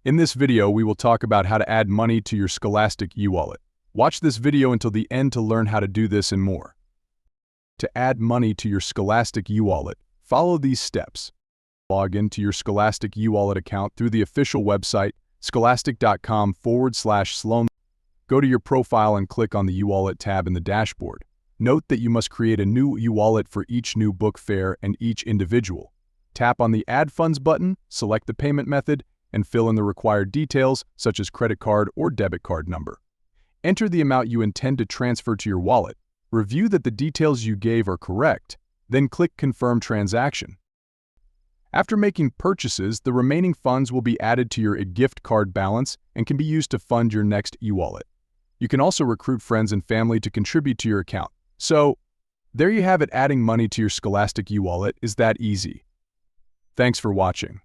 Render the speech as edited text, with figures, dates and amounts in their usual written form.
In this video, we will talk about how to add money to your Scholastic eWallet. Watch this video until the end to learn how to do this and more. To add money to your Scholastic eWallet, follow these steps. Log into your Scholastic eWallet account through the official website, scholastic.com/Sloan. Go to your profile and click on the eWallet tab in the dashboard. Note that you must create a new eWallet for each new book fair and each individual. Tap on the Add Funds button, select the payment method, and fill in the required details such as credit card or debit card number. Enter the amount you intend to transfer to your wallet. Review that the details you gave are correct, then click Confirm Transaction. After making purchases, the remaining funds will be added to your eGift card balance and can be used to fund your next eWallet. You can also recruit friends and family to contribute to your account. So, there you have it. Adding money to your Scholastic eWallet is that easy. Thanks for watching.